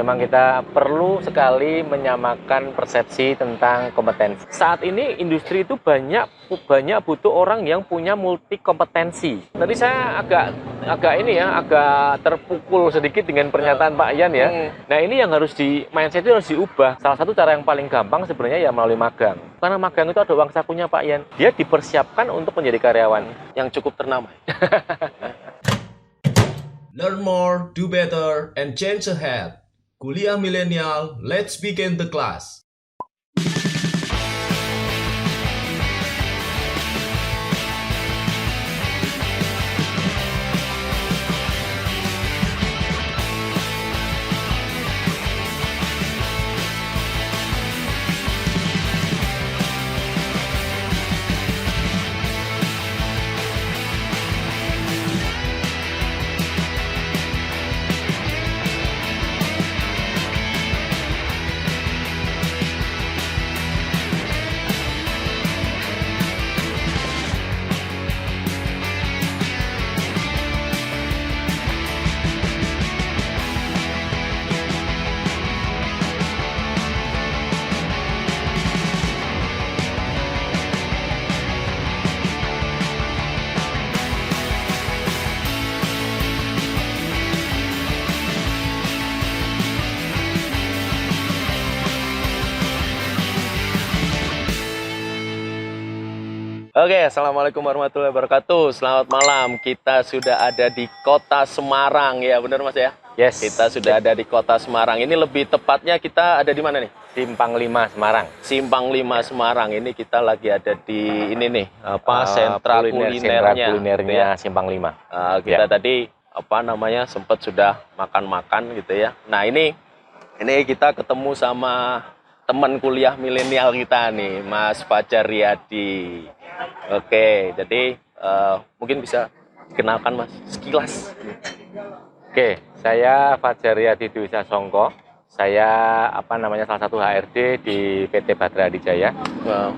memang kita perlu sekali menyamakan persepsi tentang kompetensi. Saat ini industri itu banyak butuh orang yang punya multi kompetensi. Tadi saya agak terpukul sedikit dengan pernyataan Pak Ian ya. Nah, ini yang mindset itu harus diubah. Salah satu cara yang paling gampang sebenarnya ya melalui magang. Karena magang itu ada uang sakunya Pak Ian. Dia dipersiapkan untuk menjadi karyawan yang cukup ternama. Learn more, do better, and change ahead. Kuliah Milenial, let's begin the class. Oke, assalamualaikum warahmatullahi wabarakatuh. Selamat malam. Kita sudah ada di Kota Semarang, ya benar Mas ya? Yes. Kita sudah ada di Kota Semarang. Ini lebih tepatnya kita ada di mana nih? Simpang 5 Semarang. Simpang 5 Semarang. Ini kita lagi ada di ini nih, sentra kulinernya Simpang 5. Kita tadi sempat sudah makan-makan gitu ya. Nah, ini kita ketemu sama teman kuliah milenial kita nih, Mas Fajar Riyadi. Oke, jadi mungkin bisa dikenalkan Mas sekilas. Oke, saya Fajar Riyadi Dwi Sasongko. Saya salah satu HRD di PT Batra Adijaya. Wow.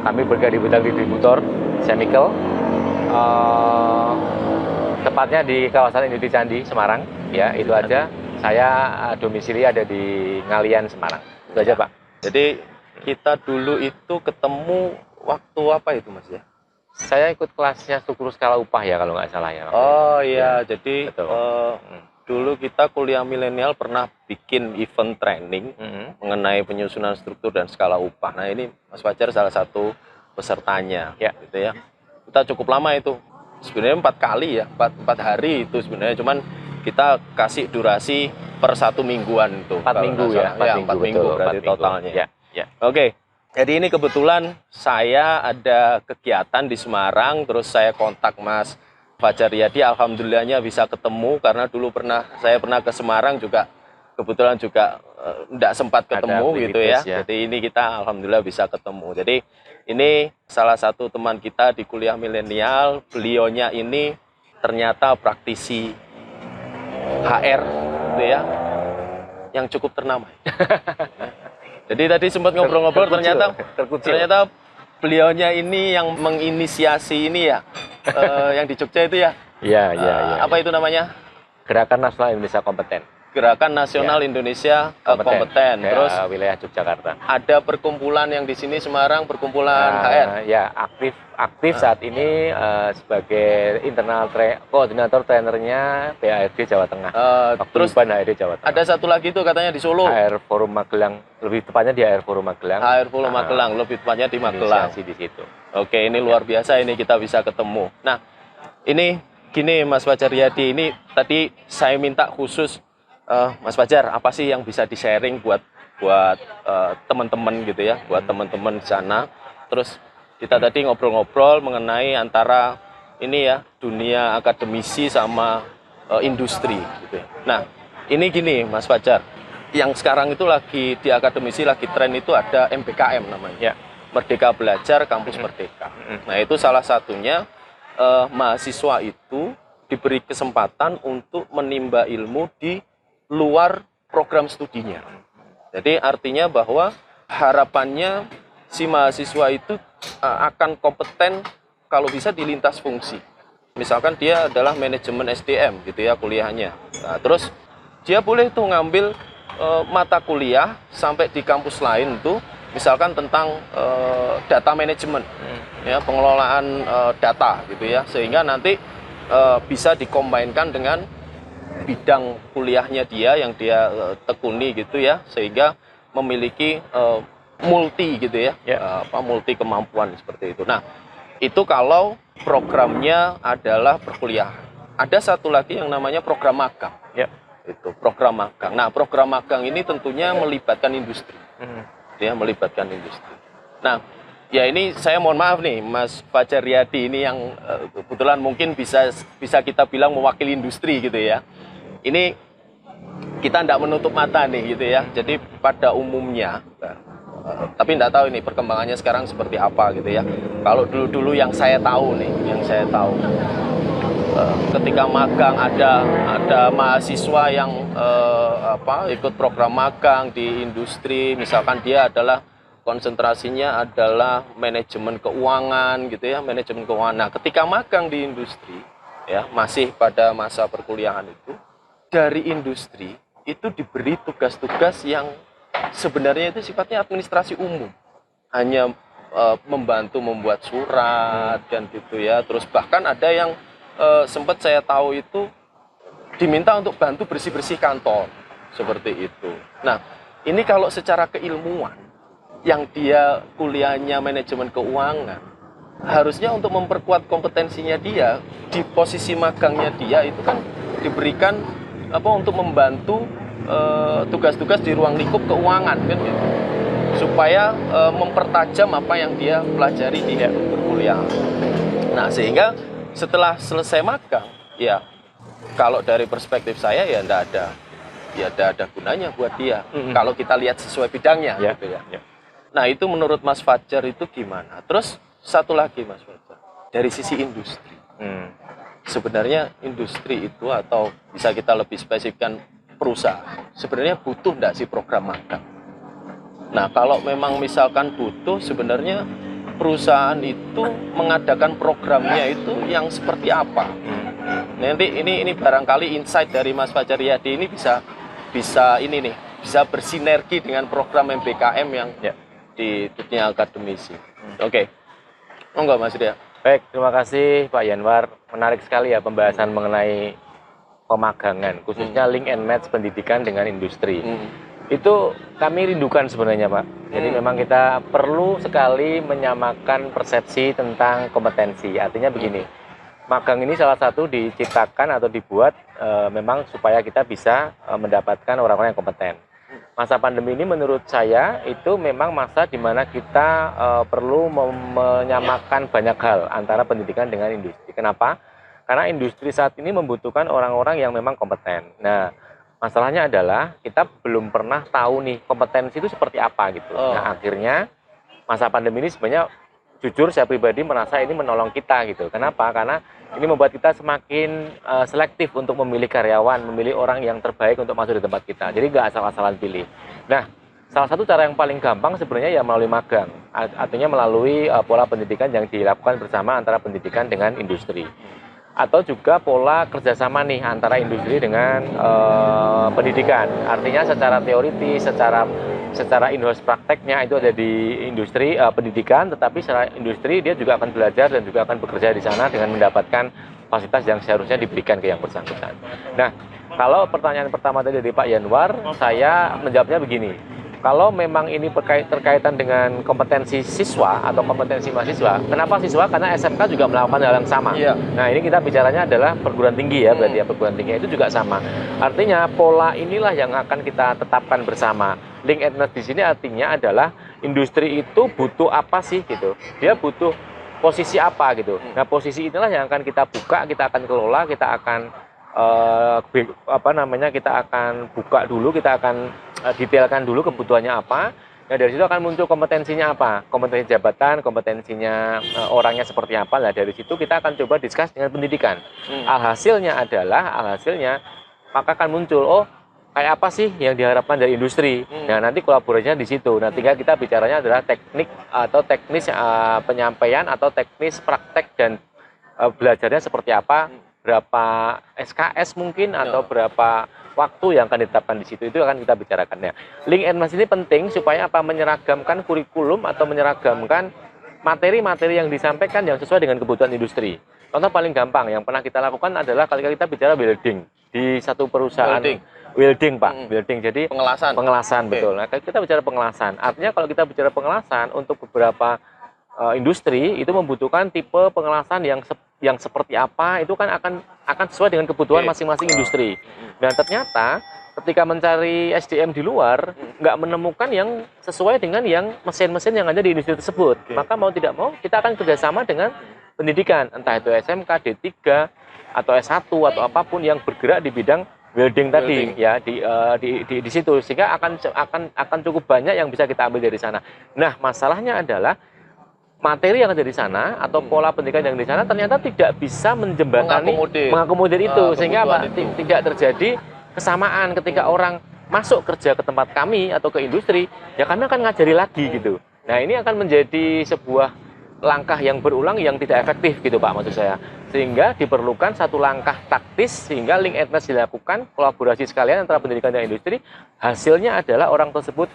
Kami bergerak di bidang distributor chemical. Tepatnya di kawasan Industri Candi Semarang, ya itu aja. Saya domisili ada di Ngalian Semarang. Itu aja Pak. Jadi kita dulu itu ketemu waktu apa itu Mas ya? Saya ikut kelasnya struktur skala upah ya kalau nggak salah ya. Oh iya, ya. Jadi dulu kita kuliah milenial pernah bikin event training mengenai penyusunan struktur dan skala upah. Nah ini Mas Fajar salah satu pesertanya, ya. Gitu ya. Kita cukup lama itu, sebenarnya 4 kali ya, 4 hari itu sebenarnya. Cuman kita kasih durasi per 1 mingguan itu. 4 minggu ya, 4 minggu berarti totalnya. Ya, ya. Oke. Jadi ini kebetulan saya ada kegiatan di Semarang, terus saya kontak Mas Fajar Riyadi. Alhamdulillahnya bisa ketemu karena dulu saya pernah ke Semarang juga, kebetulan juga tidak sempat ketemu gitu ya. Jadi ini kita alhamdulillah bisa ketemu. Jadi ini salah satu teman kita di kuliah milenial. Beliaunya ini ternyata praktisi HR gitu ya, yang cukup ternama. Jadi tadi sempat ngobrol-ngobrol, ternyata beliaunya ini yang menginisiasi ini ya, yang di Jogja itu ya. Iya. Apa itu namanya? Gerakan Nasional Indonesia Kompeten. Gerakan Nasional Indonesia Kompeten. Terus wilayah Yogyakarta. Ada perkumpulan yang di sini Semarang, perkumpulan HR. Ya, aktif saat ini sebagai koordinator trainernya BARD Jawa Tengah. Terus HRD Jawa Tengah. Ada satu lagi tuh katanya di Solo. HR Forum Magelang, lebih tepatnya di HR Forum Magelang. HR Forum Magelang, lebih tepatnya di Magelang. Di situ. Oke, ini luar biasa ini kita bisa ketemu. Nah, ini gini Mas Fajar Riyadi, ini tadi saya minta khusus Mas Fajar, apa sih yang bisa di-sharing buat teman-teman gitu ya, buat teman-teman di sana. Terus kita tadi ngobrol-ngobrol mengenai antara ini ya, dunia akademisi sama industri gitu ya. Nah, ini gini Mas Fajar, yang sekarang itu lagi di akademisi lagi tren itu ada MBKM namanya. Ya. Merdeka Belajar Kampus Merdeka. Nah, itu salah satunya mahasiswa itu diberi kesempatan untuk menimba ilmu di luar program studinya. Jadi artinya bahwa harapannya si mahasiswa itu akan kompeten kalau bisa di lintas fungsi. Misalkan dia adalah manajemen SDM gitu ya kuliahnya. Nah, terus dia boleh tuh ngambil mata kuliah sampai di kampus lain tuh misalkan tentang data management, ya, pengelolaan data gitu ya, sehingga nanti bisa dikombinkan dengan bidang kuliahnya dia yang dia tekuni gitu ya, sehingga memiliki multi gitu ya, multi kemampuan seperti itu. Nah, itu kalau programnya adalah perkuliahan. Ada satu lagi yang namanya program magang. Ya. Itu program magang. Nah, program magang ini tentunya melibatkan industri. Ya, melibatkan industri. Nah, ya ini saya mohon maaf nih, Mas Fajar Riyadi ini yang kebetulan mungkin bisa kita bilang mewakili industri gitu ya. Ini kita tidak menutup mata nih gitu ya. Jadi pada umumnya, tapi tidak tahu ini perkembangannya sekarang seperti apa gitu ya. Kalau dulu-dulu yang saya tahu nih, ketika magang ada mahasiswa yang ikut program magang di industri, misalkan dia adalah konsentrasinya adalah manajemen keuangan gitu ya, manajemen keuangan. Nah, ketika magang di industri ya, masih pada masa perkuliahan itu, dari industri itu diberi tugas-tugas yang sebenarnya itu sifatnya administrasi umum, hanya membantu membuat surat dan gitu ya. Terus bahkan ada yang sempat saya tahu itu diminta untuk bantu bersih-bersih kantor seperti itu. Nah, ini kalau secara keilmuan yang dia kuliahnya manajemen keuangan, harusnya untuk memperkuat kompetensinya dia di posisi magangnya dia itu kan diberikan untuk membantu tugas-tugas di ruang lingkup keuangan kan gitu, supaya mempertajam apa yang dia pelajari di perkuliahan. Nah, sehingga setelah selesai magang, ya kalau dari perspektif saya ya tidak ada gunanya buat dia kalau kita lihat sesuai bidangnya gitu ya. Nah, itu menurut Mas Fajar itu gimana? Terus satu lagi Mas Fajar, dari sisi industri. Sebenarnya industri itu, atau bisa kita lebih spesifikkan perusahaan, sebenarnya butuh enggak sih program magang? Nah, kalau memang misalkan butuh, sebenarnya perusahaan itu mengadakan programnya itu yang seperti apa? Nanti ini barangkali insight dari Mas Fajar Riyadi ini bisa bersinergi dengan program MBKM yang di dunia akademisi. Oke. Enggak Mas Ria. Baik, terima kasih Pak Yanwar. Menarik sekali ya pembahasan mengenai pemagangan, khususnya link and match pendidikan dengan industri. Itu kami rindukan sebenarnya Pak. Jadi memang kita perlu sekali menyamakan persepsi tentang kompetensi. Artinya begini, magang ini salah satu diciptakan atau dibuat memang supaya kita bisa mendapatkan orang-orang yang kompeten. Masa pandemi ini menurut saya itu memang masa di mana kita perlu menyamakan banyak hal antara pendidikan dengan industri. Kenapa? Karena industri saat ini membutuhkan orang-orang yang memang kompeten. Nah, masalahnya adalah kita belum pernah tahu nih kompetensi itu seperti apa gitu. Nah, akhirnya masa pandemi ini sebenarnya jujur saya pribadi merasa ini menolong kita gitu. Kenapa? Karena ini membuat kita semakin selektif untuk memilih karyawan, memilih orang yang terbaik untuk masuk di tempat kita. Jadi nggak asal-asalan pilih. Nah, salah satu cara yang paling gampang sebenarnya ya melalui magang. Artinya melalui pola pendidikan yang dilakukan bersama antara pendidikan dengan industri. Atau juga pola kerjasama nih antara industri dengan pendidikan. Artinya secara teoritis, secara in-house prakteknya itu ada di industri pendidikan, tetapi secara industri dia juga akan belajar dan juga akan bekerja di sana dengan mendapatkan fasilitas yang seharusnya diberikan ke yang bersangkutan. Nah, kalau pertanyaan pertama tadi dari Pak Yanwar, saya menjawabnya begini. Kalau memang ini terkaitan dengan kompetensi siswa atau kompetensi mahasiswa, kenapa siswa? Karena SMK juga melakukan hal yang sama. Nah, ini kita bicaranya adalah perguruan tinggi ya, berarti ya perguruan tinggi itu juga sama. Artinya pola inilah yang akan kita tetapkan bersama. Link and match di sini artinya adalah industri itu butuh apa sih gitu. Dia butuh posisi apa gitu. Nah, posisi inilah yang akan kita buka, kita akan kelola, kita akan kita akan buka dulu, kita akan detailkan dulu kebutuhannya apa. Nah, dari situ akan muncul kompetensinya apa, kompetensi jabatan, kompetensinya orangnya seperti apa. Nah, dari situ kita akan coba diskus dengan pendidikan. Alhasilnya maka akan muncul kayak apa sih yang diharapkan dari industri. Nah, nanti kolaborasinya di situ. Nah, tinggal kita bicaranya adalah teknik atau teknis penyampaian atau teknis praktek dan belajarnya seperti apa. berapa SKS mungkin atau berapa waktu yang akan ditetapkan di situ, itu akan kita bicarakan. Ya, link and match ini penting supaya apa, menyeragamkan kurikulum atau menyeragamkan materi-materi yang disampaikan yang sesuai dengan kebutuhan industri. Contoh paling gampang yang pernah kita lakukan adalah ketika kita bicara welding di satu perusahaan. Welding Pak, welding. Jadi pengelasan betul. Nah, kita bicara pengelasan. Artinya kalau kita bicara pengelasan untuk beberapa industri itu membutuhkan tipe pengelasan yang seperti apa, itu kan akan sesuai dengan kebutuhan masing-masing industri. Dan ternyata ketika mencari SDM di luar nggak menemukan yang sesuai dengan yang mesin-mesin yang ada di industri tersebut. Maka mau tidak mau kita akan kerjasama dengan pendidikan, entah itu SMK, D3 atau S1 atau apapun yang bergerak di bidang welding tadi ya, di situ, sehingga akan cukup banyak yang bisa kita ambil dari sana. Nah, masalahnya adalah materi yang ada di sana atau pola pendidikan yang di sana ternyata tidak bisa menjembatani mengakomodir itu, sehingga tidak terjadi kesamaan ketika orang masuk kerja ke tempat kami atau ke industri, ya kami akan ngajari lagi gitu. Nah, ini akan menjadi sebuah langkah yang berulang yang tidak efektif gitu Pak, maksud saya. Sehingga diperlukan satu langkah taktis sehingga link and match dilakukan, kolaborasi sekalian antara pendidikan dan industri. Hasilnya adalah orang tersebut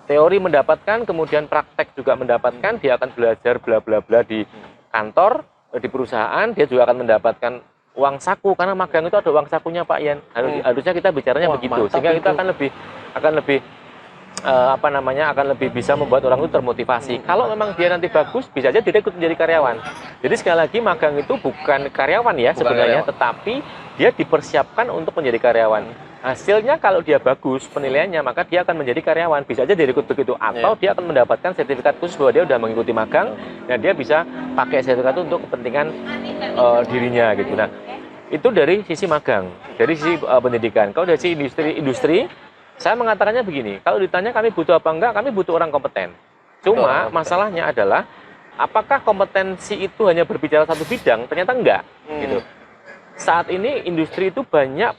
teori mendapatkan, kemudian praktek juga mendapatkan, dia akan belajar bla bla bla di kantor, di perusahaan, dia juga akan mendapatkan uang saku, karena magang itu ada uang sakunya Pak Ian. Harusnya kita bicaranya begitu, sehingga kita akan lebih akan lebih bisa membuat orang itu termotivasi. Kalau memang dia nanti bagus, bisa aja direkrut menjadi karyawan. Jadi sekali lagi, magang itu bukan karyawan ya sebenarnya, tetapi dia dipersiapkan untuk menjadi karyawan. Hasilnya kalau dia bagus penilaiannya, maka dia akan menjadi karyawan. Bisa aja direkrut begitu, atau dia akan mendapatkan sertifikat khusus bahwa dia sudah mengikuti magang dan dia bisa pakai sertifikat itu untuk kepentingan dirinya gitu. Nah, itu dari sisi magang, dari sisi pendidikan. Kalau dari sisi industri, saya mengatakannya begini, kalau ditanya kami butuh apa enggak, kami butuh orang kompeten. Cuma masalahnya adalah, apakah kompetensi itu hanya berbicara satu bidang? Ternyata enggak. Gitu. Saat ini industri itu banyak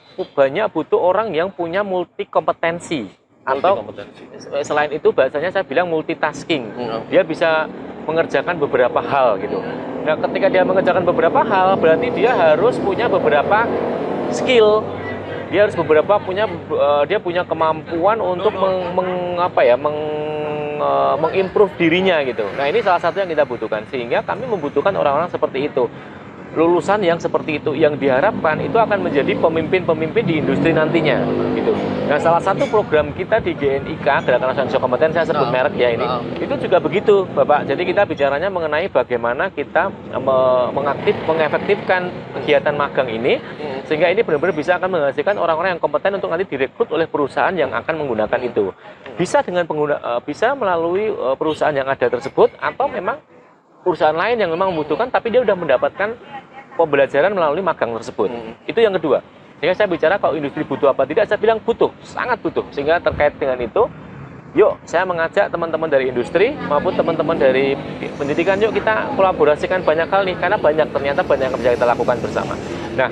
butuh orang yang punya multi kompetensi. Atau selain itu bahasanya saya bilang multitasking. Dia bisa mengerjakan beberapa hal gitu. Nah, ketika dia mengerjakan beberapa hal, berarti dia harus punya beberapa skill. Dia harus dia punya kemampuan untuk mengimprove dirinya gitu. Nah, ini salah satu yang kita butuhkan, sehingga kami membutuhkan orang-orang seperti itu. Lulusan yang seperti itu yang diharapkan itu akan menjadi pemimpin-pemimpin di industri nantinya gitu. Nah, salah satu program kita di GNIK, Gerakan Nasional Indonesia Kompeten, saya sebut merek ya ini, itu juga begitu Bapak. Jadi kita bicaranya mengenai bagaimana kita mengefektifkan kegiatan magang ini, sehingga ini benar-benar bisa akan menghasilkan orang-orang yang kompeten untuk nanti direkrut oleh perusahaan yang akan menggunakan itu. Bisa bisa melalui perusahaan yang ada tersebut, atau memang perusahaan lain yang memang membutuhkan tapi dia sudah mendapatkan pembelajaran melalui magang tersebut. Itu yang kedua. Sehingga saya bicara kalau industri butuh apa tidak, saya bilang butuh, sangat butuh. Sehingga terkait dengan itu, yuk saya mengajak teman-teman dari industri maupun teman-teman dari pendidikan, yuk kita kolaborasikan banyak hal nih, karena ternyata banyak yang bisa kita lakukan bersama. Nah,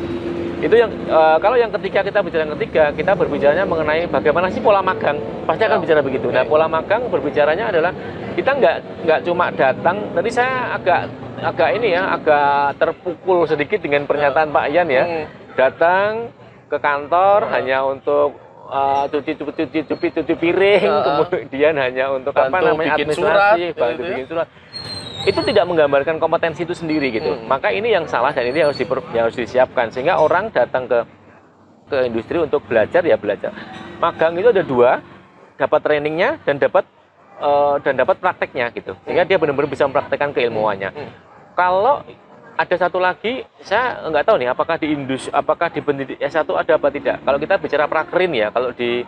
itu yang kalau yang ketiga, kita bicara yang ketiga, kita berbicaranya mengenai bagaimana sih pola magang. Pasti akan bicara begitu. Nah, pola magang berbicaranya adalah kita nggak cuma datang. Tadi saya agak terpukul sedikit dengan pernyataan Pak Ian ya. Datang ke kantor hanya untuk cuci piring, kemudian hanya untuk administrasi, bantu bikin surat. Itu tidak menggambarkan kompetensi itu sendiri gitu. Maka ini yang salah, dan ini harus disiapkan sehingga orang datang ke industri untuk belajar ya belajar. Magang itu ada dua, dapat trainingnya dan dapat prakteknya gitu. Sehingga dia benar-benar bisa mempraktekkan keilmuannya. Kalau ada satu lagi, saya nggak tahu nih apakah di pendidik S1 ada apa tidak. Kalau kita bicara prakrin ya, kalau di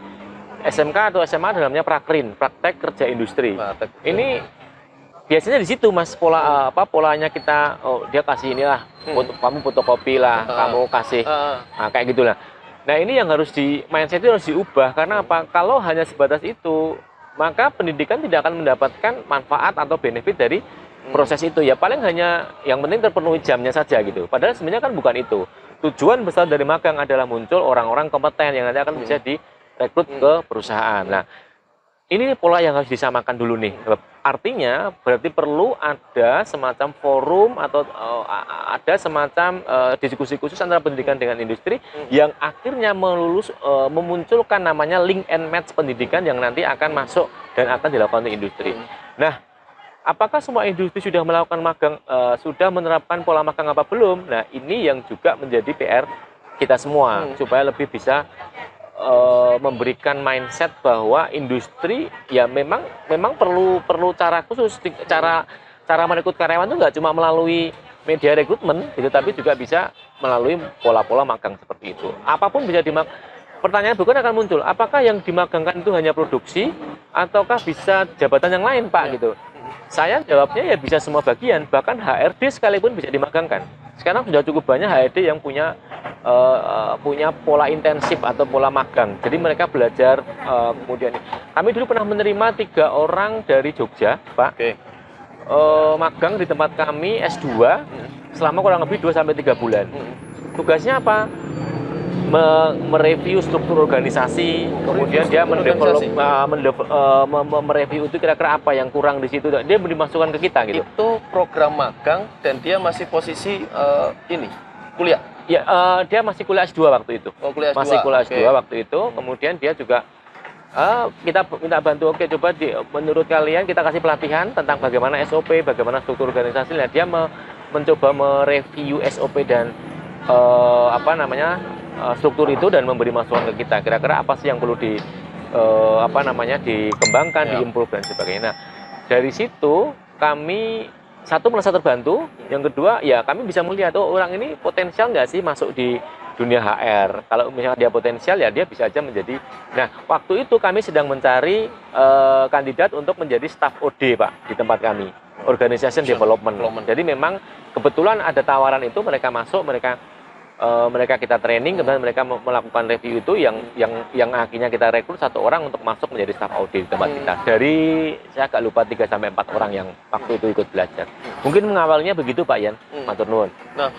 SMK atau SMA ada namanya prakrin, praktek kerja industri. Ini biasanya di situ Mas polanya kita, dia kasih inilah, kamu fotokopi lah, kamu kasih, kayak gitulah. Nah, ini yang mindset itu harus diubah, karena apa? Kalau hanya sebatas itu, maka pendidikan tidak akan mendapatkan manfaat atau benefit dari proses itu. Ya paling hanya yang penting terpenuhi jamnya saja gitu. Padahal sebenarnya kan bukan itu. Tujuan besar dari magang adalah muncul orang-orang kompeten yang nanti akan bisa direkrut ke perusahaan. Nah, ini pola yang harus disamakan dulu nih Artinya berarti perlu ada semacam forum atau ada semacam diskusi khusus antara pendidikan dengan industri yang akhirnya memunculkan namanya link and match pendidikan yang nanti akan masuk dan akan dilakukan di industri. Nah, apakah semua industri sudah melakukan magang, sudah menerapkan pola magang apa belum? Nah, ini yang juga menjadi PR kita semua supaya lebih bisa memberikan mindset bahwa industri ya memang perlu cara khusus, cara merekrut karyawan itu nggak cuma melalui media rekrutmen gitu, tapi juga bisa melalui pola-pola magang seperti itu. Apapun bisa pertanyaan bukan akan muncul, apakah yang dimagangkan itu hanya produksi ataukah bisa jabatan yang lain, Pak, gitu. Saya jawabnya ya bisa semua bagian, bahkan HRD sekalipun bisa dimagangkan. Sekarang sudah cukup banyak HRD yang punya pola intensif atau pola magang. Jadi mereka belajar kemudian. Kami dulu pernah menerima 3 orang dari Jogja, Pak. Magang di tempat kami S2 selama kurang lebih 2-3 bulan. Tugasnya apa? Mereview struktur organisasi, kemudian dia mereview itu kira-kira apa yang kurang di situ, dia dimasukkan ke kita gitu. Itu program magang dan dia masih posisi kuliah. Ya, dia masih kuliah S2 waktu itu. Oh, kuliah S2. Masih kuliah S2 waktu itu. Kemudian dia juga kita minta bantu, oke coba menurut kalian kita kasih pelatihan tentang bagaimana SOP, bagaimana struktur organisasi. Nah, dia mencoba mereview SOP dan struktur itu dan memberi masukan ke kita. Kira-kira apa sih yang perlu dikembangkan, diimprove dan sebagainya. Nah, dari situ kami satu merasa terbantu, yang kedua ya kami bisa melihat orang ini potensial nggak sih masuk di dunia HR. Kalau misalnya dia potensial ya dia bisa aja menjadi. Nah, waktu itu kami sedang mencari kandidat untuk menjadi staff OD, Pak, di tempat kami, Organization Development. Jadi memang kebetulan ada tawaran itu, mereka masuk, mereka kita training, kemudian mereka melakukan review itu yang akhirnya kita rekrut 1 orang untuk masuk menjadi staff audit di tempat kita. Dari saya agak lupa 3-4 orang yang waktu itu ikut belajar. Mungkin mengawalnya begitu, Pak Yan. Matur nuwun. Nah,